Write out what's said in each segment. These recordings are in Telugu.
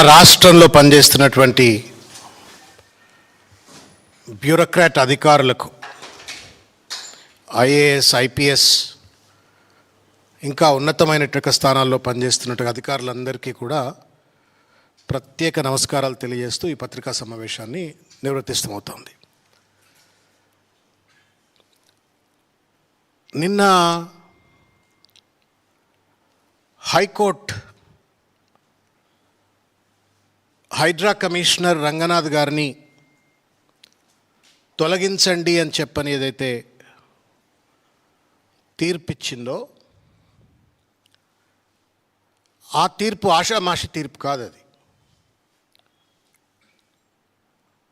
రాష్ట్రంలో పనిచేస్తున్నటువంటి బ్యూరోక్రాట్ అధికారులకు, ఐఏఎస్, ఐపీఎస్ ఇంకా ఉన్నతమైనటువంటి స్థానాల్లో పనిచేస్తున్నటువంటి అధికారులందరికీ కూడా ప్రత్యేక నమస్కారాలు తెలియజేస్తూ ఈ పత్రికా సమావేశాన్ని నిర్వర్తిస్తమవుతోంది. నిన్న హైకోర్టు హైడ్రా కమిషనర్ రంగనాథ్ గారిని తొలగించండి అని చెప్పని ఏదైతే తీర్పిచ్చిందో ఆ తీర్పు ఆషామాషి తీర్పు కాదు. అది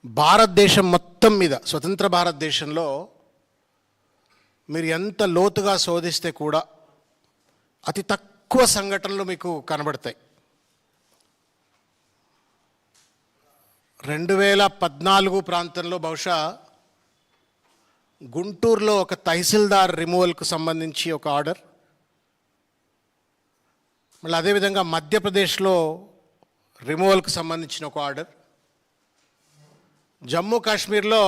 భారతదేశం మొత్తం మీద, స్వతంత్ర భారతదేశంలో మీరు ఎంత లోతుగా శోధిస్తే కూడా అతి తక్కువ సంఘటనలు మీకు కనబడతాయి. 2014 ప్రాంతంలో బహుశా గుంటూరులో ఒక తహసీల్దార్ రిమూవల్కు సంబంధించి ఒక ఆర్డర్, మళ్ళీ అదేవిధంగా మధ్యప్రదేశ్లో రిమూవల్కు సంబంధించిన ఒక ఆర్డర్, జమ్మూ కాశ్మీర్లో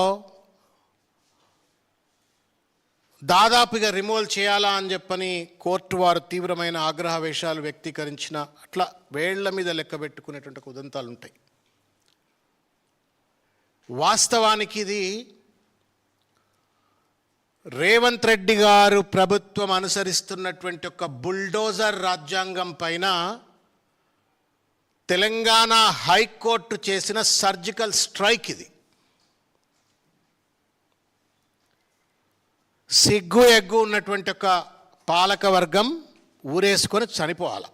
దాదాపుగా రిమూవల్ చేయాలా అని చెప్పని కోర్టు వారు తీవ్రమైన ఆగ్రహవేశాలు వ్యక్తీకరించిన, అట్లా వేళ్ల మీద లెక్క పెట్టుకునేటువంటి ఉదంతాలు ఉంటాయి. వాస్తవానికి ఇది రేవంత్ రెడ్డి గారు ప్రభుత్వం అనుసరిస్తున్నటువంటి ఒక బుల్డోజర్ రాజ్యాంగం పైన తెలంగాణ హైకోర్టు చేసిన సర్జికల్ స్ట్రైక్. ఇది సిగ్గు ఎగ్గు ఉన్నటువంటి ఒక పాలక వర్గం ఊరేసుకొని చనిపోవాలి.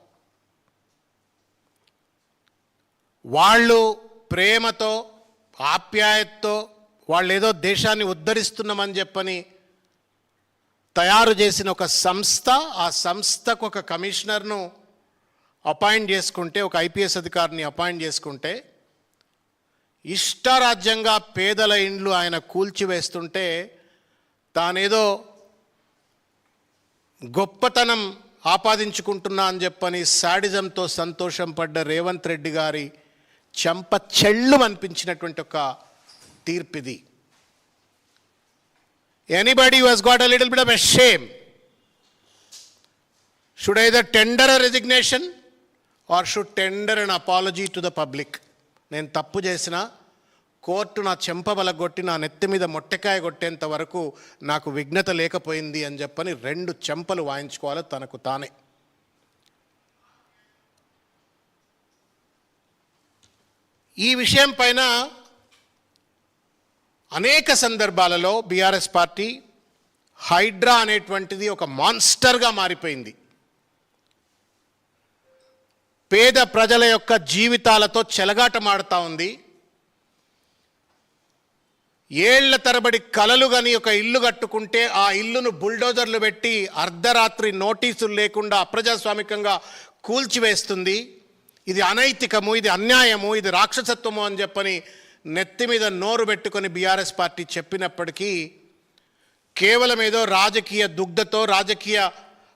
వాళ్ళు ప్రేమతో, ఆప్యాయతతో, వాళ్ళు ఏదో దేశాన్ని ఉద్ధరిస్తున్నామని చెప్పని తయారు చేసిన ఒక సంస్థ, ఆ సంస్థకు ఒక కమిషనర్ను అపాయింట్ చేసుకుంటే, ఒక ఐపీఎస్ అధికారిని అపాయింట్ చేసుకుంటే, ఇష్టారాజ్యంగా పేదల ఇండ్లు ఆయన కూల్చివేస్తుంటే తానేదో గొప్పతనం ఆపాదించుకుంటున్నా అని చెప్పని శాడిజంతో సంతోషం పడ్డ రేవంత్ రెడ్డి గారి చెంప చెళ్ళు అనిపించినటువంటి ఒక తీర్పు ఇది. Anybody who has got a little bit of a shame should either tender a resignation or should tender an apology to the public. నేను తప్పు చేసిన, కోర్టు నా చెంప బలగొట్టి నా నెత్తి మీద మొట్టెకాయ కొట్టేంత వరకు నాకు విఘ్నత లేకపోయింది అని చెప్పని 2 చెంపలు వాయించుకోవాలి తనకు తానే. ఈ విషయం పైన అనేక సందర్భాలలో బీఆర్ఎస్ పార్టీ హైడ్రా అనేటువంటిది ఒక మాన్స్టర్గా మారిపోయింది. పేద ప్రజల యొక్క జీవితాలతో చెలగాటమాడుతూ ఉంది. ఏళ్ల తరబడి కలలు గని ఒక ఇల్లు కట్టుకుంటే ఆ ఇల్లును బుల్డోజర్లు పెట్టి అర్ధరాత్రి నోటీసులు లేకుండా అప్రజాస్వామికంగా కూల్చివేస్తుంది. ఇది అనైతికము, ఇది అన్యాయము, ఇది రాక్షసత్వము అని చెప్పని నెత్తి మీద నోరు పెట్టుకొని బీఆర్ఎస్ పార్టీ చెప్పినప్పటికీ కేవలం ఏదో రాజకీయ దుగ్ధతో రాజకీయ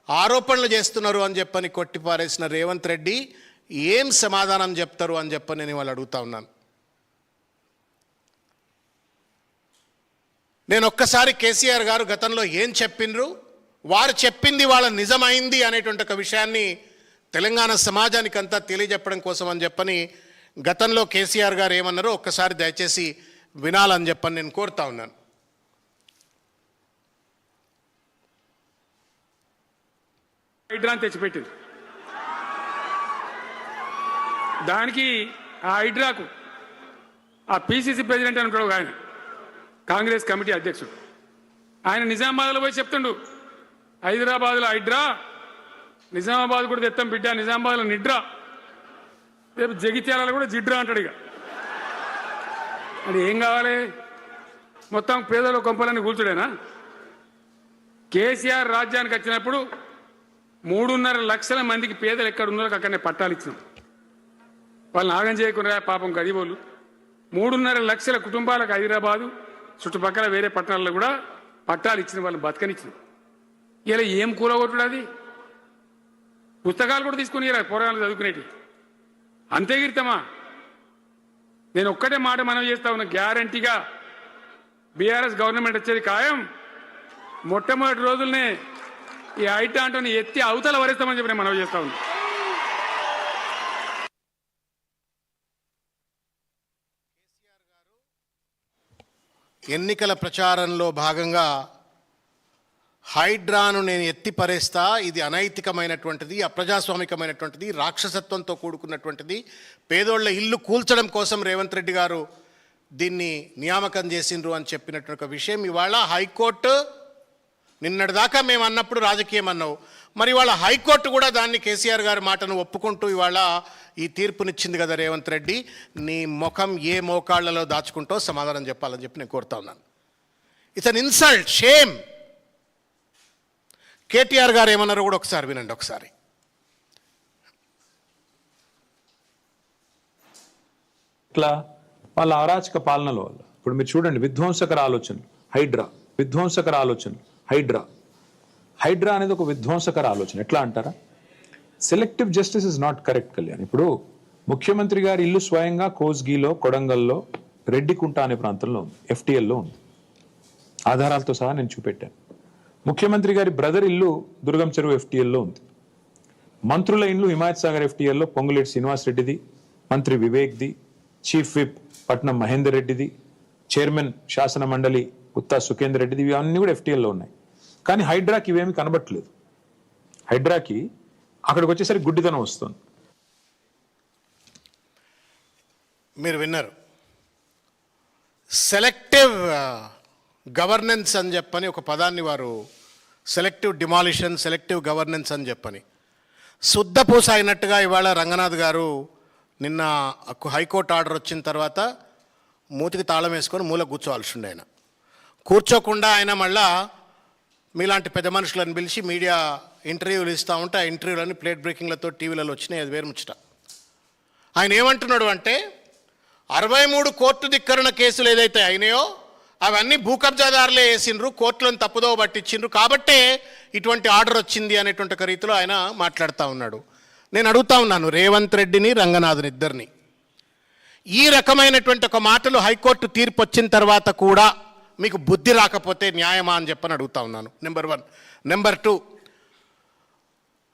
ఆరోపణలు చేస్తున్నారు అని చెప్పని కొట్టిపారేసిన రేవంత్ రెడ్డి ఏం సమాధానం చెప్తారు అని చెప్పని నేను వాళ్ళు అడుగుతా ఉన్నాను. నేను ఒక్కసారి కేసీఆర్ గారు గతంలో ఏం చెప్పిండ్రు, వారు చెప్పింది వాళ్ళ నిజమైంది అనేటువంటి ఒక విషయాన్ని తెలంగాణ సమాజానికి అంతా తెలియజెప్పడం కోసం అని చెప్పని గతంలో కేసీఆర్ గారు ఏమన్నారో ఒక్కసారి దయచేసి వినాలని చెప్పని నేను కోరుతా ఉన్నాను. హైడ్రాని తెచ్చిపెట్టింది. దానికి ఆ హైడ్రాకు ఆ పిసిసి ప్రెసిడెంట్ అనుకుంటాడు ఆయన, కాంగ్రెస్ కమిటీ అధ్యక్షుడు, ఆయన నిజామాబాద్లో పోయి చెప్తుండు, హైదరాబాద్లో హైడ్రా, నిజామాబాద్ కూడా తెత్తాం బిడ్డ, నిజామాబాద్లో నిడ్రా, రేపు జగిత్యాలలో కూడా జిడ్రా అంటాడు. ఇక అది ఏం కావాలి? మొత్తం పేదల కొంపలన్నీ కూల్చుడేనా? కేసీఆర్ రాజ్యానికి వచ్చినప్పుడు 3.5 లక్షల మందికి పేదలు ఎక్కడ ఉన్నారో అక్కడనే పట్టాలు ఇచ్చినాం. వాళ్ళని ఆగం చేయకుండా పాపం గరీబోళ్ళు 3.5 లక్షల కుటుంబాలకు హైదరాబాదు చుట్టుపక్కల వేరే పట్టణాల్లో కూడా పట్టాలు ఇచ్చిన వాళ్ళని బతకనిచ్చిన. ఇలా ఏం కూలగొట్టుడు? అది పుస్తకాలు కూడా తీసుకుని పోరాలు చదువుకునేటి అంతే గిరితమా నేను ఒక్కటే మాట మనం చేస్తా ఉన్నా, గ్యారంటీగా బీఆర్ఎస్ గవర్నమెంట్ వచ్చేది ఖాయం. మొట్టమొదటి రోజుల్నే ఈ ఐటాంటోని ఎత్తి అవతల వరేస్తామని చెప్పి నేను మనవి చేస్తా ఉన్నా. ఎన్నికల ప్రచారంలో భాగంగా హైడ్రాను నేను ఎత్తిపరేస్తా, ఇది అనైతికమైనటువంటిది, అప్రజాస్వామికమైనటువంటిది, రాక్షసత్వంతో కూడుకున్నటువంటిది, పేదోళ్ల ఇల్లు కూల్చడం కోసం రేవంత్ రెడ్డి గారు దీన్ని నియామకం చేసిండ్రు అని చెప్పినటువంటి ఒక విషయం ఇవాళ హైకోర్టు, నిన్నటిదాకా మేము అన్నప్పుడు రాజకీయం అన్నావు, మరి ఇవాళ హైకోర్టు కూడా దాన్ని కేసీఆర్ గారి మాటను ఒప్పుకుంటూ ఇవాళ ఈ తీర్పునిచ్చింది కదా రేవంత్ రెడ్డి. నీ ముఖం ఏ మోకాళ్లలో దాచుకుంటో సమాధానం చెప్పాలని చెప్పి నేను కోరుతా ఉన్నాను. It's an insult, shame. KTR గారు ఏమన్నారో కూడా ఒకసారి వినండి. ఒకసారి ఇట్లా వాళ్ళ అరాచక పాలనలో వల్ల ఇప్పుడు మీరు చూడండి, విధ్వంసకర ఆలోచనలు హైడ్రా, విధ్వంసకర ఆలోచనలు హైడ్రా. హైడ్రా అనేది ఒక విధ్వంసకర ఆలోచన. ఎట్లా అంటారా? Selective justice is not correct Kalyan. ఇప్పుడు ముఖ్యమంత్రి గారి ఇల్లు స్వయంగా కోస్గిలో, కొడంగల్లో, రెడ్డికుంట అనే ప్రాంతంలో ఉంది, ఎఫ్టీఎల్లో ఉంది. ఆధారాలతో సహా నేను చూపెట్టాను. ముఖ్యమంత్రి గారి బ్రదర్ ఇల్లు దుర్గం చెరువు ఎఫ్టీఎల్లో ఉంది. మంత్రుల ఇల్లు హిమాయత్ సాగర్ ఎఫ్టీఎల్లో పొంగులేటి శ్రీనివాస్ రెడ్డిది, మంత్రి వివేక్ది, చీఫ్ విప్ పట్నం మహేందర్ రెడ్డిది, చైర్మన్ శాసన మండలి ఉత్తా సుఖేందర్ రెడ్డిది, ఇవన్నీ కూడా ఎఫ్టీఎల్లో ఉన్నాయి. కానీ హైడ్రాకి ఇవేమి కనబట్టలేదు. హైడ్రాకి అక్కడికి వచ్చేసరికి గుడ్డితనం వస్తుంది. మీరు విన్నారు, సెలెక్టివ్ గవర్నెన్స్ అని చెప్పని ఒక పదాన్ని వారు, సెలెక్టివ్ డిమాలిషన్, సెలెక్టివ్ గవర్నెన్స్ అని చెప్పని శుద్ధపూస అయినట్టుగా ఇవాళ రంగనాథ్ గారు నిన్న హైకోర్టు ఆర్డర్ వచ్చిన తర్వాత మూతికి తాళం వేసుకొని మూల కూర్చోవాల్సి ఉండే. ఆయన కూర్చోకుండా ఆయన మళ్ళా మీలాంటి పెద్ద మనుషులను పిలిచి మీడియా ఇంటర్వ్యూలు ఇస్తూ ఉంటే ఆ ఇంటర్వ్యూలన్నీ ప్లేట్ బ్రేకింగ్లతో టీవీలలో వచ్చినాయి. అది వేరు ముచ్చట. ఆయన ఏమంటున్నాడు అంటే 63 కోర్టు ధిక్కరణ కేసులు ఏదైతే అయినాయో అవన్నీ భూకబ్జాదారులే వేసిండ్రు, కోర్టులను తప్పుదోవ పట్టించిండ్రు, కాబట్టే ఇటువంటి ఆర్డర్ వచ్చింది అనేటువంటి ఒక రీతిలో ఆయన మాట్లాడుతూ ఉన్నాడు. నేను అడుగుతా ఉన్నాను రేవంత్ రెడ్డిని, రంగనాథ్ని ఇద్దరిని, ఈ రకమైనటువంటి ఒక మాటలు హైకోర్టు తీర్పు వచ్చిన తర్వాత కూడా మీకు బుద్ధి రాకపోతే న్యాయమా అని చెప్పని అడుగుతా ఉన్నాను. నెంబర్ 1. నెంబర్ 2,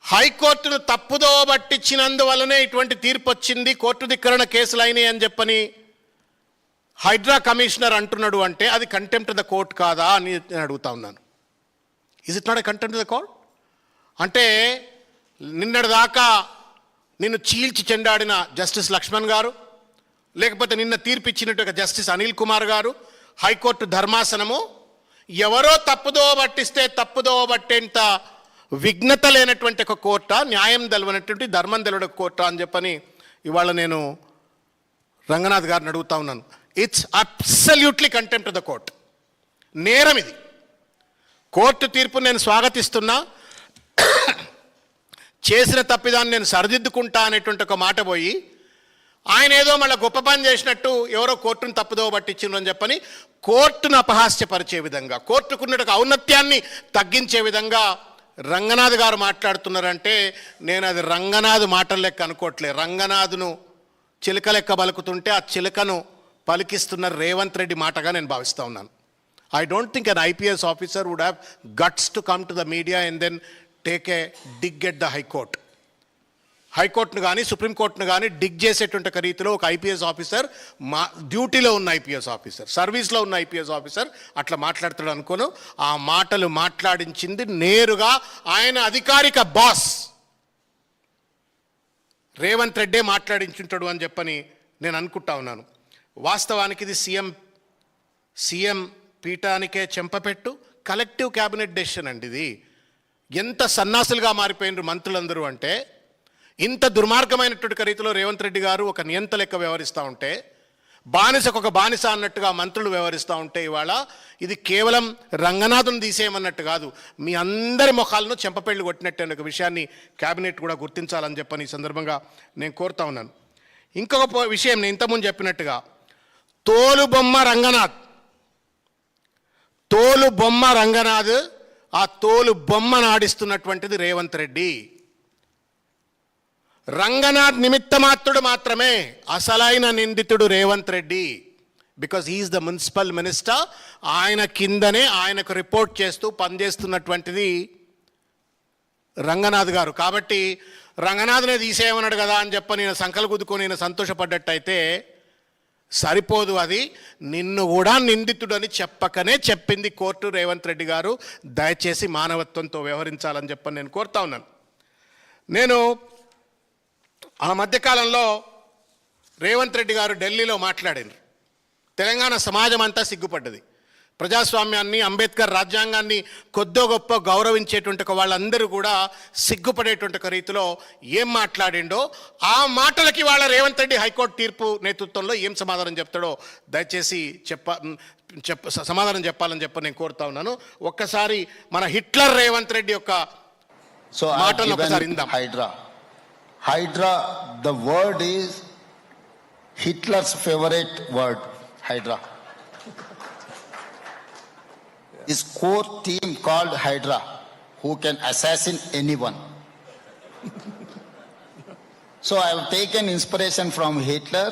హైకోర్టును తప్పుదోవ పట్టించినందువల్లనే ఇటువంటి తీర్పు వచ్చింది, కోర్టు ధిక్కరణ కేసులు అయినాయి అని చెప్పని హైడ్రా కమిషనర్ అంటున్నాడు అంటే అది కంటెంప్ట్ ఆఫ్ ద కోర్ట్ కాదా అని నేను అడుగుతా ఉన్నాను. Is it not a contempt of the court? అంటే నిన్నటిదాకా నిన్ను చీల్చి చెండాడిన జస్టిస్ లక్ష్మణ్ గారు, లేకపోతే నిన్న తీర్పు ఇచ్చినట్టు జస్టిస్ అనిల్ కుమార్ గారు, హైకోర్టు ధర్మాసనము ఎవరో తప్పుదోవ పట్టిస్తే తప్పుదోవ పట్టేంత విఘ్నత లేనటువంటి ఒక కోర్టా, న్యాయం తెలవనటువంటి ధర్మం తెలవడ కోర్టా అని చెప్పని ఇవాళ నేను రంగనాథ్ గారిని అడుగుతా ఉన్నాను. It's absolutely contempt of the court. నేరం ఇది. కోర్టు తీర్పు నేను స్వాగతిస్తున్నా, చేసిన తప్పిదాన్ని నేను సరిదిద్దుకుంటా అనేటువంటి ఒక మాట పోయి ఆయన ఏదో మళ్ళీ గొప్ప పని చేసినట్టు ఎవరో కోర్టును తప్పుదోవ పట్టించిండ్రు అని చెప్పని కోర్టును అపహాస్యపరిచే విధంగా, కోర్టుకున్న ఔన్నత్యాన్ని తగ్గించే విధంగా రంగనాథ్ గారు మాట్లాడుతున్నారంటే నేను అది రంగనాథ్ మాటల లెక్క అనుకోవట్లే. రంగనాథ్ను చిలుక లెక్క పలుకుతుంటే ఆ చిలుకను పలికిస్తున్న రేవంత్ రెడ్డి మాటగా నేను భావిస్తూ ఉన్నాను. I don't think an IPS officer would have guts to come to the media and then take a dig at the high court. హైకోర్టును కానీ సుప్రీంకోర్టును కానీ డిగ్ చేసేటువంటి ఒక రీతిలో ఒక ఐపీఎస్ ఆఫీసర్, మా డ్యూటీలో ఉన్న ఐపీఎస్ ఆఫీసర్, సర్వీస్లో ఉన్న ఐపీఎస్ ఆఫీసర్ అట్లా మాట్లాడతాడు అనుకోను. ఆ మాటలు మాట్లాడించింది నేరుగా ఆయన అధికారిక బాస్ రేవంత్ రెడ్డే మాట్లాడించుంటాడు అని చెప్పని నేను అనుకుంటా ఉన్నాను. వాస్తవానికి ఇది సీఎం పీఠానికే చెంపపెట్టు, కలెక్టివ్ క్యాబినెట్ డెసిషన్ అండి ఇది. ఎంత సన్నాసులుగా మారిపోయినారు మంత్రులందరూ అంటే, ఇంత దుర్మార్గమైనటువంటి రీతిలో రేవంత్ రెడ్డి గారు ఒక నియంత లెక్క వ్యవహరిస్తూ ఉంటే, బానిసకు ఒక బానిస అన్నట్టుగా మంత్రులు వ్యవహరిస్తూ ఉంటే, ఇవాళ ఇది కేవలం రంగనాథుని తీసేయమన్నట్టు కాదు, మీ అందరి ముఖాలను చెంపపెళ్ళు కొట్టినట్టు అనే ఒక విషయాన్ని క్యాబినెట్ కూడా గుర్తించాలని చెప్పని ఈ సందర్భంగా నేను కోరుతా ఉన్నాను. ఇంకొక విషయం, నేను ఇంతకుముందు చెప్పినట్టుగా తోలుబొమ్మ రంగనాథ్, ఆ తోలు బొమ్మను ఆడిస్తున్నటువంటిది రేవంత్ రెడ్డి. రంగనాథ్ నిమిత్తమాత్రుడు మాత్రమే, అసలైన నిందితుడు Revanth Reddy. Because he's the municipal minister. ఆయన కిందనే ఆయనకు రిపోర్ట్ చేస్తూ పనిచేస్తున్నటువంటిది రంగనాథ్ గారు. కాబట్టి రంగనాథ్నే తీసేయమన్నాడు కదా అని చెప్పి నేను సంకలు గుద్దుకొని నేను సంతోషపడ్డట్టయితే సరిపోదు. అది నిన్ను కూడా నిందితుడని చెప్పకనే చెప్పింది కోర్టు. రేవంత్ రెడ్డి గారు దయచేసి మానవత్వంతో వ్యవహరించాలని చెప్పని నేను కోరుతా ఉన్నాను. నేను ఆ మధ్యకాలంలో రేవంత్ రెడ్డి గారు ఢిల్లీలో మాట్లాడారు. తెలంగాణ సమాజం అంతా సిగ్గుపడ్డది. ప్రజాస్వామ్యాన్ని, అంబేద్కర్ రాజ్యాంగాన్ని కొద్దో గొప్ప గౌరవించేటువంటి వాళ్ళందరూ కూడా సిగ్గుపడేటువంటి ఒక రీతిలో ఏం మాట్లాడిండో ఆ మాటలకి వాళ్ళ రేవంత్ రెడ్డి హైకోర్టు తీర్పు నేతృత్వంలో ఏం సమాధానం చెప్తాడో దయచేసి సమాధానం చెప్పాలని చెప్పి నేను కోరుతా ఉన్నాను. ఒక్కసారి మన హిట్లర్ రేవంత్ రెడ్డి యొక్క మాటలను ఒకసారి ఇందాం. Hydra, the word is Hitler's favorite word, Hydra. His core team called Hydra, who can assassinate anyone. So I have taken inspiration from Hitler.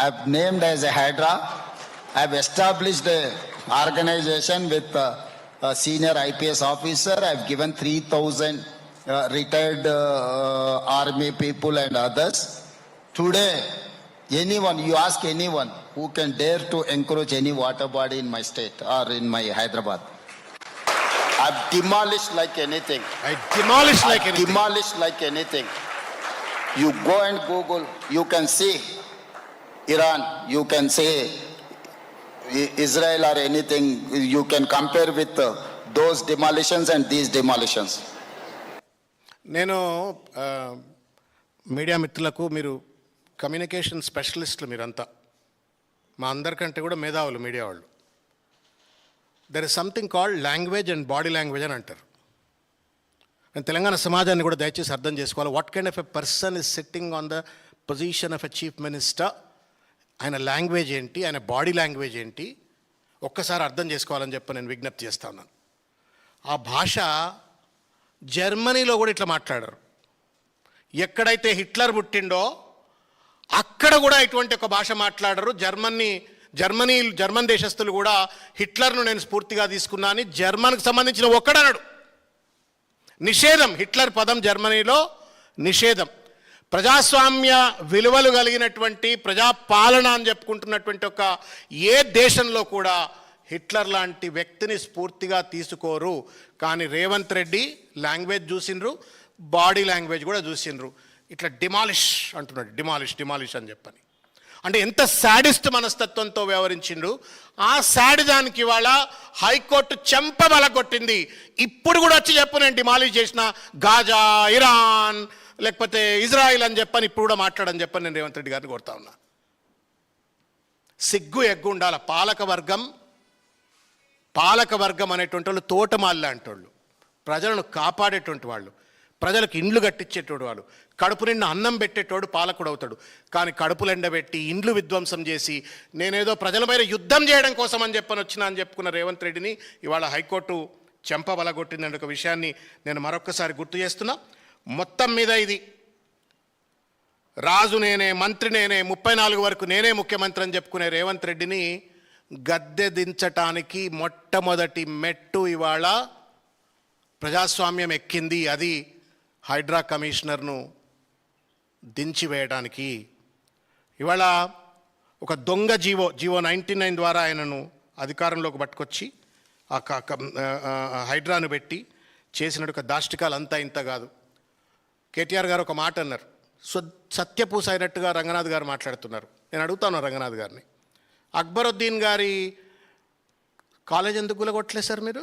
I have named as a Hydra. I have established an organization with a senior IPS officer. I have given 3,000 retired army people and others. Today, anyone, you ask anyone who can dare to encroach any water body in my state or in my Hyderabad. I've demolished like anything. Demolished like anything. You go and Google, you can see Iran, you can say Israel or anything. You can compare with those demolitions and these demolitions. నేను మీడియా మిత్రులకు, మీరు కమ్యూనికేషన్ స్పెషలిస్టులు, మీరంతా మా అందరికంటే కూడా మేధావులు మీడియా వాళ్ళు. There is something called language and body language అని అంటారు. నేను తెలంగాణ సమాజాన్ని కూడా దయచేసి అర్థం చేసుకోవాలి. What kind of a person is sitting on the position of a chief minister, ఆయన లాంగ్వేజ్ ఏంటి, ఆయన బాడీ లాంగ్వేజ్ ఏంటి, ఒక్కసారి అర్థం చేసుకోవాలని చెప్పి నేను విజ్ఞప్తి చేస్తా ఉన్నాను. ఆ భాష జర్మనీలో కూడా ఇట్లా మాట్లాడారు. ఎక్కడైతే హిట్లర్ పుట్టిండో అక్కడ కూడా ఇటువంటి ఒక భాష మాట్లాడరు. జర్మన్ దేశస్తులు కూడా హిట్లర్ను నేను స్ఫూర్తిగా తీసుకున్నా అని జర్మన్కి సంబంధించిన ఒక్కడన్నాడు. నిషేధం, హిట్లర్ పదం జర్మనీలో నిషేధం. ప్రజాస్వామ్య విలువలు కలిగినటువంటి ప్రజాపాలన అని చెప్పుకుంటున్నటువంటి ఒక ఏ దేశంలో కూడా హిట్లర్ లాంటి వ్యక్తిని స్ఫూర్తిగా తీసుకోరు. కానీ రేవంత్ రెడ్డి లాంగ్వేజ్ చూసిండ్రు, బాడీ లాంగ్వేజ్ కూడా చూసిండ్రు. ఇట్లా డిమాలిష్ అంటున్నాడు, డిమాలిష్ అని చెప్పని. అంటే ఎంత శాడిస్ట్ మనస్తత్వంతో వ్యవహరించిండ్రు. ఆ శాడిజానికి ఇవాళ హైకోర్టు చెంపబలగొట్టింది. ఇప్పుడు కూడా వచ్చి చెప్పు నేను డిమాలిష్ చేసిన గాజా, ఇరాన్, లేకపోతే ఇజ్రాయిల్ అని చెప్పని ఇప్పుడు కూడా మాట్లాడని చెప్పని నేను రేవంత్ రెడ్డి గారిని కోరుతా ఉన్నా. సిగ్గు ఎగ్గు ఉండాల. పాలక వర్గం అనేటువంటి వాళ్ళు తోటమాలి లాంటి వాళ్ళు, ప్రజలను కాపాడేటువంటి వాళ్ళు, ప్రజలకు ఇండ్లు కట్టించేటువంటి వాళ్ళు, కడుపు నిండా అన్నం పెట్టేటోడు పాలకుడు అవుతాడు. కానీ కడుపులు ఎండబెట్టి ఇండ్లు విధ్వంసం చేసి నేనేదో ప్రజల మీద యుద్ధం చేయడం కోసం అని వచ్చినా అని చెప్పుకున్న రేవంత్ రెడ్డిని ఇవాళ హైకోర్టు చెంపబలగొట్టిందనే ఒక విషయాన్ని నేను మరొక్కసారి గుర్తు చేస్తున్నా. మొత్తం మీద ఇది రాజు నేనే, మంత్రి నేనే, 34 వరకు నేనే ముఖ్యమంత్రి అని చెప్పుకునే రేవంత్ రెడ్డిని గద్దె దించటానికి మొట్టమొదటి మెట్టు ఇవాళ ప్రజాస్వామ్యం ఎక్కింది. అది హైడ్రా కమిషనర్ను దించివేయడానికి. ఇవాళ ఒక దొంగ జీవో 99 ద్వారా ఆయనను అధికారంలోకి పట్టుకొచ్చి ఆ హైడ్రాను పెట్టి చేసినట్టు ఒక దాష్టికాలు అంతా ఇంత కాదు. కేటీఆర్ గారు ఒక మాట అన్నారు, సత్యపూస అయినట్టుగా రంగనాథ్ గారు మాట్లాడుతున్నారు. నేను అడుగుతాను రంగనాథ్ గారిని, అక్బరుద్దీన్ గారి కాలేజ్ ఎందుకు గులగొట్టలేదు సార్ మీరు?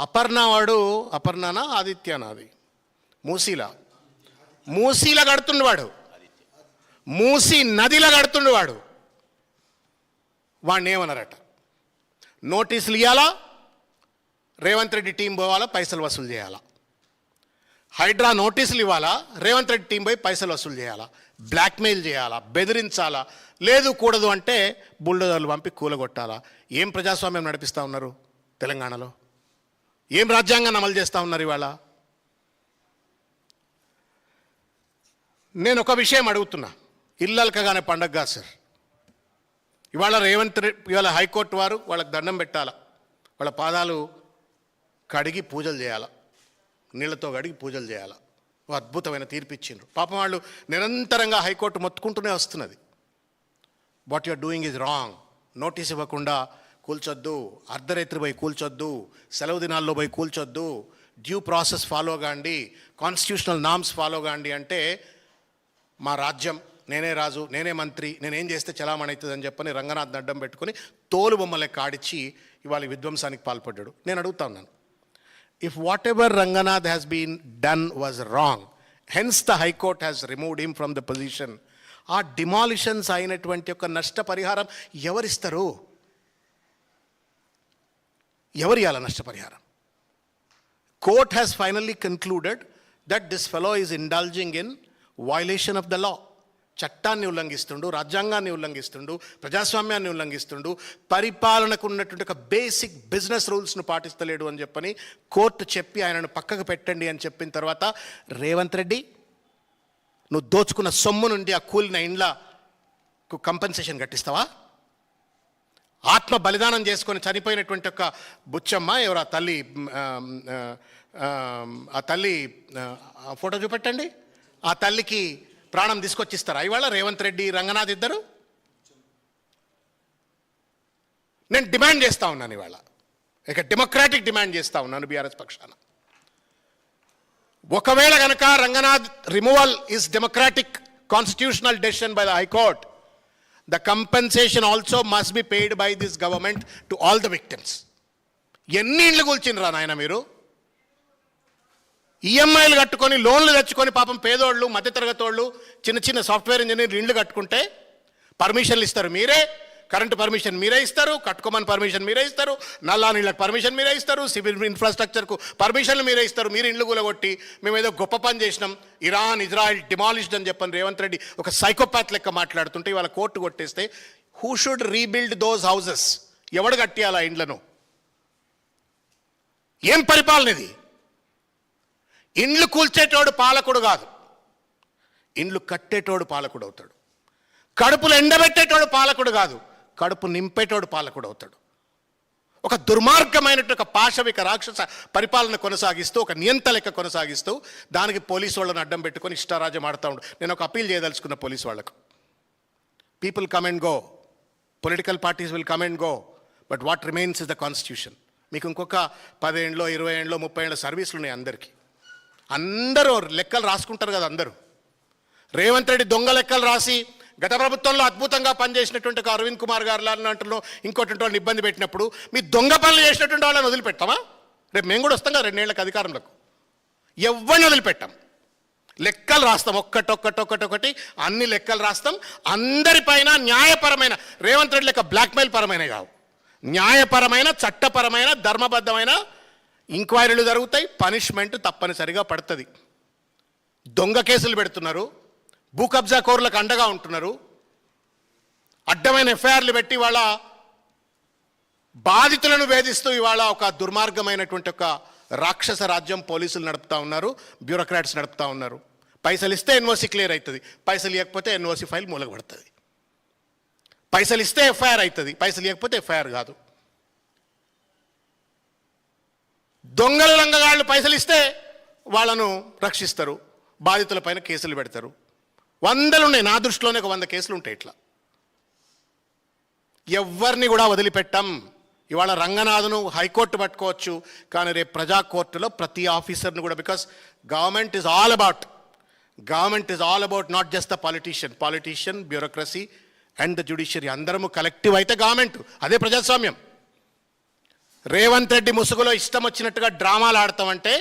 అపర్ణానా ఆదిత్యనా, అది మూసీలా కడుతుండేవాడు, మూసీ నదిలా కడుతుండేవాడు. వాడిని ఏమన్నారట, నోటీసులు ఇవ్వాలా, రేవంత్ రెడ్డి టీం పోవాలా, పైసలు వసూలు చేయాలా. హైడ్రా నోటీసులు ఇవ్వాలా, రేవంత్ రెడ్డి టీం పోయి పైసలు వసూలు చేయాలా, బ్లాక్మెయిల్ చేయాలా, బెదిరించాలా, లేదు కూడదు అంటే బుల్డోజర్లు పంపి కూలగొట్టాలా. ఏం ప్రజాస్వామ్యం నడిపిస్తూ ఉన్నారు తెలంగాణలో? ఏం రాజ్యాంగాన్ని అమలు చేస్తూ ఉన్నారు ఇవాళ? నేను ఒక విషయం అడుగుతున్నా, ఇల్లలకగానే పండగ కాదు సార్. ఇవాళ రేవంత్ రెడ్డి, ఇవాళ హైకోర్టు వారు వాళ్ళకి దండం పెట్టాలా, వాళ్ళ పాదాలు కడిగి పూజలు చేయాలా, నీళ్లతో కడిగి పూజలు చేయాలా. ఓ అద్భుతమైన తీర్పు ఇచ్చిండ్రు. పాపం వాళ్ళు నిరంతరంగా హైకోర్టు మొత్తుకుంటూనే వస్తున్నది. What you're doing is wrong. Notice ఇవ్వకుండా కూల్చొద్దు, అర్ధరాత్రి పోయి కూల్చొద్దు, సెలవు దినాల్లో పోయి కూల్చొద్దు, డ్యూ ప్రాసెస్ ఫాలో కాండి, కాన్స్టిట్యూషనల్ నామ్స్ ఫాలో కాండి అంటే మా రాజ్యం, నేనే రాజు, నేనే మంత్రి, నేనేం చేస్తే చలామణి అవుతుంది అని చెప్పని రంగనాథ్ని అడ్డం పెట్టుకొని తోలు బొమ్మలే కాడిచ్చి ఇవాళ విధ్వంసానికి పాల్పడ్డాడు. నేను అడుగుతా ఉన్నాను, if whatever Ranganath has been done was wrong, hence the High Court has removed him from the position, ఆ డిమాలిషన్స్ అయినటువంటి యొక్క నష్టపరిహారం ఎవరిస్తారు? ఎవరు ఇవ్వాలి నష్టపరిహారం? Court has finally concluded that this fellow is indulging in violation of the law. చట్టాన్ని ఉల్లంఘిస్తుండు, రాజ్యాంగాన్ని ఉల్లంఘిస్తుండు, ప్రజాస్వామ్యాన్ని ఉల్లంఘిస్తుండు, పరిపాలనకు ఉన్నటువంటి ఒక బేసిక్ బిజినెస్ రూల్స్ను పాటిస్తలేడు అని చెప్పని కోర్టు చెప్పి ఆయనను పక్కకు పెట్టండి అని చెప్పిన తర్వాత, రేవంత్ రెడ్డి నువ్వు దోచుకున్న సొమ్ము నుండి ఆ కూలిన ఇండ్లకు కంపెన్సేషన్ కట్టిస్తావా? ఆత్మ బలిదానం చేసుకొని చనిపోయినటువంటి ఒక బుచ్చమ్మ, ఎవరు ఆ తల్లి, ఆ తల్లి ఫోటో చూపెట్టండి, ఆ తల్లికి ప్రాణం తీసుకొచ్చిస్తారా ఇవాళ రేవంత్ రెడ్డి, రంగనాథ్ ఇద్దరు? నేను డిమాండ్ చేస్తా ఉన్నాను ఇవాళ, ఇక డెమోక్రాటిక్ డిమాండ్ చేస్తా ఉన్నాను బీఆర్ఎస్ పక్షాన. ఒకవేళ కనుక Ranganath removal is democratic constitutional decision by the high court, the compensation also must be paid by this government to all the victims. ఎన్ని ఇండ్లు కూల్చిండ్రా నాయన మీరు? ఈఎంఐలు కట్టుకొని, లోన్లు తెచ్చుకొని, పాపం పేదోళ్ళు, మధ్యతరగతి వాళ్ళు, చిన్న చిన్న సాఫ్ట్వేర్ ఇంజనీర్లు ఇండ్లు కట్టుకుంటే పర్మిషన్లు ఇస్తారు మీరే, కరెంటు పర్మిషన్ మీరే ఇస్తారు, కట్టుకోమని పర్మిషన్ మీరే ఇస్తారు, నల్లా నీళ్ళకి పర్మిషన్ మీరే ఇస్తారు, సివిల్ ఇన్ఫ్రాస్ట్రక్చర్కు పర్మిషన్లు మీరే ఇస్తారు. మీరు ఇండ్లు కూలగొట్టి మేము ఏదో గొప్ప పని చేసినాం, ఇరాన్ ఇజ్రాయిల్ డిమాలిష్డ్ అని చెప్పని రేవంత్ రెడ్డి ఒక సైకోపాత్ లెక్క మాట్లాడుతుంటే ఇవాళ కోర్టు కొట్టేస్తే, who should rebuild those houses? ఎవడు కట్టియాలా ఇండ్లను? ఏం పరిపాలన ఇది? ఇండ్లు కూల్చేటోడు పాలకుడు కాదు, ఇండ్లు కట్టేటోడు పాలకుడు అవుతాడు. కడుపులు ఎండబెట్టేటోడు పాలకుడు కాదు, కడుపు నింపేటోడు పాలకుడు అవుతాడు. ఒక దుర్మార్గమైనట్టు ఒక పాశవిక రాక్షస పరిపాలన కొనసాగిస్తూ, ఒక నియంత లెక్క కొనసాగిస్తూ, దానికి పోలీసు వాళ్ళని అడ్డం పెట్టుకొని ఇష్టారాజ్యం ఆడుతూ ఉండు. నేను ఒక అపీల్ చేయదలుచుకున్న పోలీసు వాళ్ళకు, people come and go, political parties will come and go, but what remains is the constitution. మీకు ఇంకొక 10 ఏండ్లో 20 ఏండ్లో 30 ఏండ్ల సర్వీసులు ఉన్నాయి అందరికీ. అందరూ లెక్కలు రాసుకుంటారు కదా అందరూ. రేవంత్ రెడ్డి దొంగ లెక్కలు రాసి గత ప్రభుత్వంలో అద్భుతంగా పనిచేసినటువంటి ఒక అరవింద్ కుమార్ గారు లాంటిలో ఇంకోటి వాళ్ళని ఇబ్బంది పెట్టినప్పుడు మీ దొంగ పనులు చేసినటువంటి వాళ్ళని వదిలిపెట్టామా? రేపు మేము కూడా వస్తాం కదా 2 ఏళ్లకు అధికారంలోకి. ఎవరిని వదిలిపెట్టాం? లెక్కలు రాస్తాం, ఒక్కటొక్కటి అన్ని లెక్కలు రాస్తాం. అందరిపైన న్యాయపరమైన, రేవంత్ రెడ్డి లెక్క బ్లాక్మెయిల్ పరమైన కావు, న్యాయపరమైన, చట్టపరమైన, ధర్మబద్ధమైన ఇంక్వైరీలు జరుగుతాయి, పనిష్మెంట్ తప్పనిసరిగా పడుతుంది. దొంగ కేసులు పెడుతున్నారు, భూ కబ్జా కోరులకు అండగా ఉంటున్నారు, అడ్డమైన ఎఫ్ఐఆర్లు పెట్టి వాళ్ళ బాధితులను వేధిస్తూ ఇవాళ ఒక దుర్మార్గమైనటువంటి ఒక రాక్షస రాజ్యం పోలీసులు నడుపుతా ఉన్నారు, బ్యూరోక్రాట్స్ నడుపుతా ఉన్నారు. పైసలు ఇస్తే ఎన్ఓసి క్లియర్ అవుతుంది, పైసలు ఇవ్వకపోతే ఎన్ఓసి ఫైల్ మూలగబడుతుంది. పైసలు ఇస్తే ఎఫ్ఐఆర్ అవుతుంది, పైసలు ఇవ్వకపోతే ఎఫ్ఐఆర్ కాదు. దొంగల లంగగాళ్ళు పైసలు ఇస్తే వాళ్ళను రక్షిస్తారు, బాధితులపైన కేసులు పెడతారు. 100 ఉన్నాయి, నా దృష్టిలోనే ఒక 100 కేసులు ఉంటాయి ఇట్లా. ఎవరిని కూడా వదిలిపెట్టాం. ఇవాళ రంగనాథ్ను హైకోర్టు పట్టుకోవచ్చు, కానీ రేపు ప్రజా కోర్టులో ప్రతి ఆఫీసర్ను కూడా, because government is all about not just the politician, bureaucracy and the judiciary. అందరము కలెక్టివ్ అయితే గవర్నమెంట్, అదే ప్రజాస్వామ్యం. రేవంత్ రెడ్డి ముసుగులో ఇష్టం వచ్చినట్టుగా డ్రామాలు ఆడతామంటే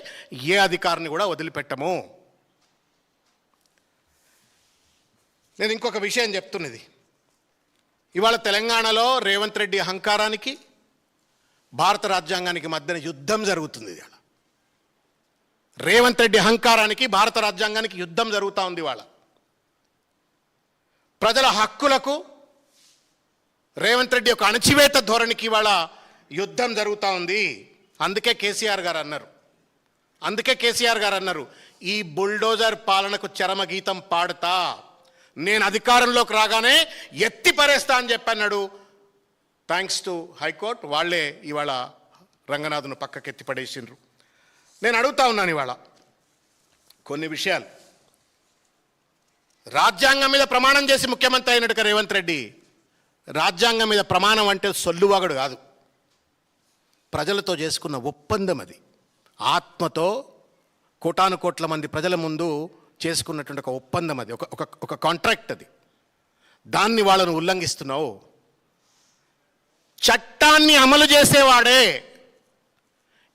ఏ అధికారిని కూడా వదిలిపెట్టము. నేను ఇంకొక విషయం చెప్తున్నది, ఇవాళ తెలంగాణలో రేవంత్ రెడ్డి అహంకారానికి, భారత రాజ్యాంగానికి మధ్యన యుద్ధం జరుగుతుంది. ఇవాళ రేవంత్ రెడ్డి అహంకారానికి, భారత రాజ్యాంగానికి యుద్ధం జరుగుతూ ఉంది. ఇవాళ ప్రజల హక్కులకు రేవంత్ రెడ్డి యొక్క అణచివేత ధోరణికి ఇవాళ యుద్ధం జరుగుతూ ఉంది. అందుకే కేసీఆర్ గారు అన్నారు, ఈ బుల్డోజర్ పాలనకు చరమగీతం పాడుతా, నేను అధికారంలోకి రాగానే ఎత్తి పరేస్తా అని చెప్పన్నాడు. థ్యాంక్స్ టు హైకోర్టు, వాళ్ళే ఇవాళ రంగనాథ్ను పక్కకి ఎత్తి పడేసిండ్రు. నేను అడుగుతా ఉన్నాను ఇవాళ కొన్ని విషయాలు. రాజ్యాంగం మీద ప్రమాణం చేసి ముఖ్యమంత్రి అయినట్టుగా రేవంత్ రెడ్డి, రాజ్యాంగం మీద ప్రమాణం అంటే సొల్లువాగడు కాదు, ప్రజలతో చేసుకున్న ఒప్పందం అది. ఆత్మతో కోటాను కోట్ల మంది ప్రజల ముందు చేసుకున్నటువంటి ఒక ఒప్పందం అది, ఒక కాంట్రాక్ట్ అది. దాన్ని వాళ్ళను ఉల్లంఘిస్తున్నావు. చట్టాన్ని అమలు చేసేవాడే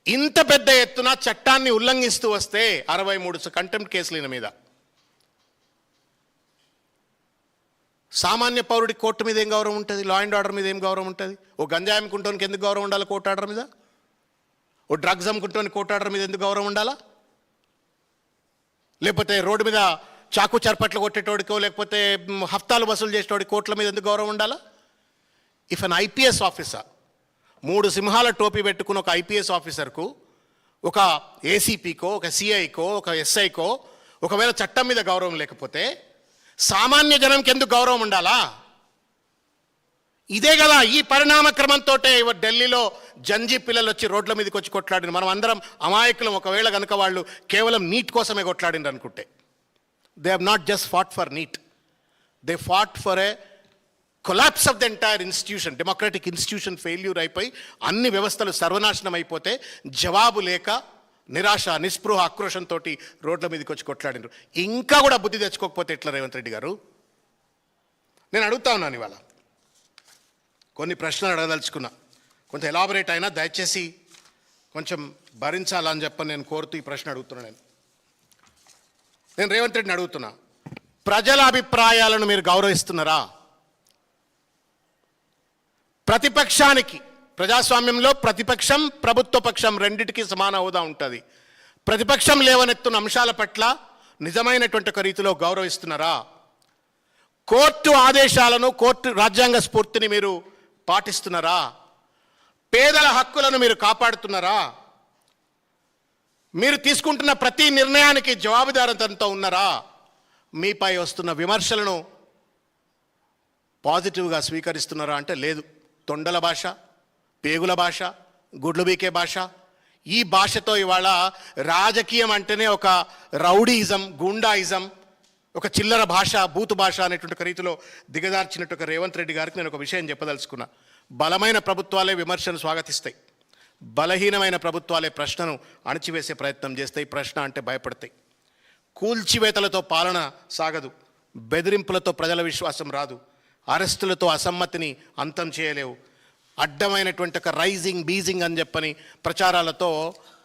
ఇంత పెద్ద ఎత్తున చట్టాన్ని ఉల్లంఘిస్తూ వస్తే 63 కంటెంప్ట్ కేసులు ఈయన మీద. సామాన్య పౌరుడి కోర్టు మీద ఏం గౌరవం ఉంటుంది? లా అండ్ ఆర్డర్ మీద ఏం గౌరవం ఉంటుంది? ఓ గంజాయి అమ్ముకుంటానికి ఎందుకు గౌరవం ఉండాలి కోర్టు ఆర్డర్ మీద? ఓ డ్రగ్స్ అమ్ముకుంటానికి కోర్టు ఆర్డర్ మీద ఎందుకు గౌరవం ఉండాలా? లేకపోతే రోడ్డు మీద చాకు చర్పట్లు కొట్టేటోడికో లేకపోతే హఫ్తాలు వసూలు చేసేటోడి కోర్టుల మీద ఎందుకు గౌరవం ఉండాలా? ఇఫ్ అన్ ఐపీఎస్ ఆఫీసర్, 3 సింహాల టోపీ పెట్టుకున్న ఒక ఐపీఎస్ ఆఫీసర్కు, ఒక ఏసీపీకో, ఒక సిఐకో, ఒక ఎస్ఐకో ఒకవేళ చట్టం మీద గౌరవం లేకపోతే సామాన్య జనంకి ఎందుకు గౌరవం ఉండాలా? ఇదే కదా ఈ పరిణామ క్రమంతో ఢిల్లీలో జంజీ పిల్లలు వచ్చి రోడ్ల మీదకి వచ్చి కొట్లాడిన మనం అందరం అమాయకులం. ఒకవేళ కనుక వాళ్ళు కేవలం నీట్ కోసమే కొట్లాడిండ్రు అనుకుంటే. They have not just fought for NEET, they fought for a collapse of the entire institution. Democratic institution failure అయిపోయి అన్ని వ్యవస్థలు సర్వనాశనం అయిపోతే జవాబు లేక నిరాశ, నిస్పృహ, ఆక్రోషంతో రోడ్ల మీదకి వచ్చి కొట్లాడినారు. ఇంకా కూడా బుద్ధి తెచ్చుకోకపోతే ఎట్లా రేవంత్ రెడ్డి గారు? నేను అడుగుతా ఉన్నాను ఇవాళ కొన్ని ప్రశ్నలు అడగదలుచుకున్నా. కొంచెం ఎలాబొరేట్ అయినా దయచేసి కొంచెం భరించాలని చెప్పని నేను కోరుతూ ఈ ప్రశ్న అడుగుతున్నా. నేను రేవంత్ రెడ్డిని అడుగుతున్నా, ప్రజల అభిప్రాయాలను మీరు గౌరవిస్తున్నారా? ప్రతిపక్షానికి, ప్రజాస్వామ్యంలో ప్రతిపక్షం ప్రభుత్వ పక్షం రెండిటికి సమాన హోదా ఉంటుంది. ప్రతిపక్షం లేవనెత్తున్న అంశాల పట్ల నిజమైనటువంటి ఒక రీతిలో గౌరవిస్తున్నారా? కోర్టు ఆదేశాలను, కోర్టు రాజ్యాంగ స్ఫూర్తిని మీరు పాటిస్తున్నారా? పేదల హక్కులను మీరు కాపాడుతున్నారా? మీరు తీసుకుంటున్న ప్రతి నిర్ణయానికి జవాబుదారీతనంతో ఉన్నారా? మీపై వస్తున్న విమర్శలను పాజిటివ్గా స్వీకరిస్తున్నారా అంటే లేదు. తొండల భాష, పేగుల భాష, గుడ్లు బీకే భాష, ఈ భాషతో ఇవాళ రాజకీయం అంటేనే ఒక రౌడీయిజం, గూండాయిజం, ఒక చిల్లర భాష, బూతు భాష అనేటువంటి ఒక రీతిలో దిగజార్చినట్టు ఒక రేవంత్ రెడ్డి గారికి నేను ఒక విషయం చెప్పదలుచుకున్నా. బలమైన ప్రభుత్వాలే విమర్శను స్వాగతిస్తాయి, బలహీనమైన ప్రభుత్వాలే ప్రశ్నను అణచివేసే ప్రయత్నం చేస్తాయి, ప్రశ్న అంటే భయపడతాయి. కూల్చివేతలతో పాలన సాగదు, బెదిరింపులతో ప్రజల విశ్వాసం రాదు, అరెస్టులతో అసమ్మతిని అంతం చేయలేవు, అడ్డమైనటువంటి ఒక రైజింగ్ బీజింగ్ అని చెప్పని ప్రచారాలతో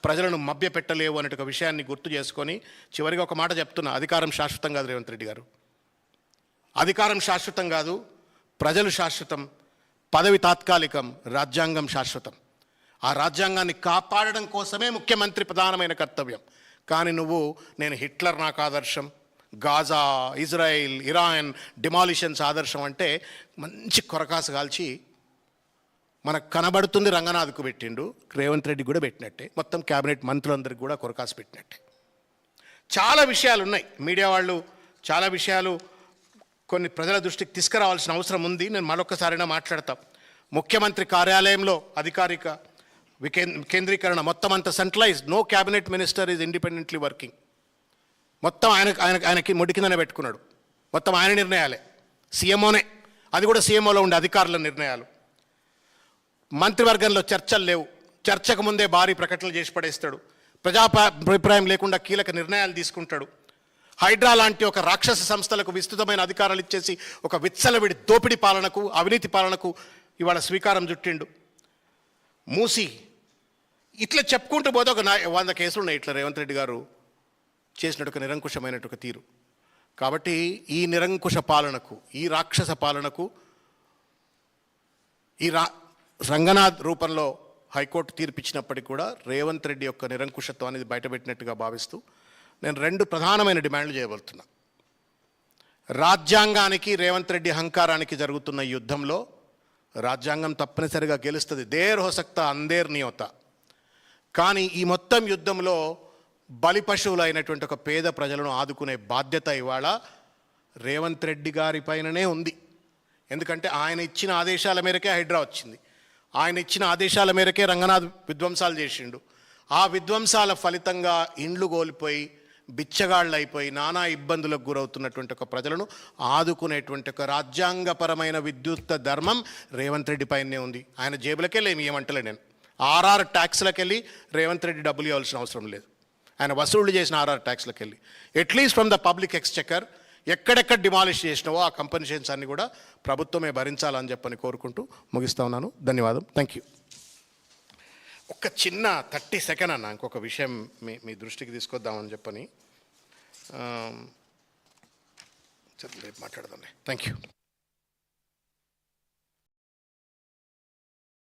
ప్రజలను మభ్యపెట్టలేవు అనే ఒక విషయాన్ని గుర్తు చేసుకొని చివరిగా ఒక మాట చెప్తున్నా. అధికారం శాశ్వతం కాదు రేవంత్ రెడ్డి గారు, అధికారం శాశ్వతం కాదు, ప్రజలు శాశ్వతం, పదవి తాత్కాలికం, రాజ్యాంగం శాశ్వతం. ఆ రాజ్యాంగాన్ని కాపాడడం కోసమే ముఖ్యమంత్రి ప్రధానమైన కర్తవ్యం. కానీ నువ్వు నేను హిట్లర్ నాకు ఆదర్శం, గాజా, ఇజ్రాయిల్, ఇరాన్ డిమాలిషన్స్ ఆదర్శం అంటే మంచి కొరకాసు కాల్చి మనకు కనబడుతుంది. రంగనాథ్కు పెట్టిండు, రేవంత్ రెడ్డి కూడా పెట్టినట్టే, మొత్తం క్యాబినెట్ మంత్రులందరికీ కూడా కొరకాసు పెట్టినట్టే. చాలా విషయాలు ఉన్నాయి, మీడియా వాళ్ళు చాలా విషయాలు కొన్ని ప్రజల దృష్టికి తీసుకురావాల్సిన అవసరం ఉంది. నేను మరొకసారైనా మాట్లాడతాం. ముఖ్యమంత్రి కార్యాలయంలో అధికారిక కేంద్రీకరణ మొత్తం అంతా centralise, no cabinet minister is independently working. మొత్తం ఆయనకి ముడి కిందనే పెట్టుకున్నాడు, మొత్తం ఆయన నిర్ణయాలే, సీఎంఓనే, అది కూడా సీఎంఓలో ఉండే అధికారుల నిర్ణయాలు. మంత్రివర్గంలో చర్చలు లేవు, చర్చకు ముందే భారీ ప్రకటనలు చేసి పడేస్తాడు, ప్రజాభిప్రాయం లేకుండా కీలక నిర్ణయాలు తీసుకుంటాడు. హైడ్రా లాంటి ఒక రాక్షస సంస్థలకు విస్తృతమైన అధికారాలు ఇచ్చేసి ఒక విచ్చలవిడి దోపిడీ పాలనకు, అవినీతి పాలనకు ఇవాళ స్వీకారం చుట్టిండు. మూసి ఇట్లా చెప్పుకుంటూ పోతే ఒక 100 కేసులు ఉన్నాయి ఇట్లా రేవంత్ రెడ్డి గారు చేసినట్టు ఒక నిరంకుశమైనట్టు ఒక తీరు. కాబట్టి ఈ నిరంకుశ పాలనకు, ఈ రాక్షస పాలనకు, ఈ రంగనాథ్ రూపంలో హైకోర్టు తీర్పిచ్చినప్పటికీ కూడా రేవంత్ రెడ్డి యొక్క నిరంకుశత్వం అనేది బయటపెట్టినట్టుగా భావిస్తూ నేను 2 ప్రధానమైన డిమాండ్లు చేయబోతున్నా. రాజ్యాంగానికి, రేవంత్ రెడ్డి అహంకారానికి జరుగుతున్న యుద్ధంలో రాజ్యాంగం తప్పనిసరిగా గెలుస్తుంది, దేర్ హో సక్తా అందేర్ నీ హోతా. కానీ ఈ మొత్తం యుద్ధంలో బలి పశువులు అయినటువంటి ఒక పేద ప్రజలను ఆదుకునే బాధ్యత ఇవాళ రేవంత్ రెడ్డి గారి పైననే ఉంది. ఎందుకంటే ఆయన ఇచ్చిన ఆదేశాల మేరకే హైడ్రా వచ్చింది. ఆయన ఇచ్చిన ఆదేశాల మేరకే రంగనాథ్ విధ్వంసాలు చేసిండు. ఆ విధ్వంసాల ఫలితంగా ఇండ్లు కోల్పోయి బిచ్చగాళ్ళు అయిపోయి నానా ఇబ్బందులకు గురవుతున్నటువంటి ఒక ప్రజలను ఆదుకునేటువంటి ఒక రాజ్యాంగపరమైన విద్యుత్ ధర్మం రేవంత్ రెడ్డి పైనే ఉంది. ఆయన జేబులకెళ్ళి ఏమి ఏమంటలే నేను. ఆర్ఆర్ ట్యాక్స్లకెళ్ళి రేవంత్ రెడ్డి డబ్బులు ఇవ్వాల్సిన అవసరం లేదు. ఆయన వసూళ్లు చేసిన ఆర్ఆర్ ట్యాక్స్లకెళ్ళి at least from the public exchequer ఎక్కడెక్కడ డిమాలిష్ చేసినావో ఆ కంపెన్సేషన్స్ అన్ని కూడా ప్రభుత్వమే భరించాలని చెప్పని కోరుకుంటూ ముగిస్తా ఉన్నాను. ధన్యవాదం. Thank you. ఒక చిన్న 30 సెకండ్ అన్న ఇంకొక విషయం మీ దృష్టికి తీసుకొద్దామని చెప్పని రేపు మాట్లాడదాంలే. Thank you.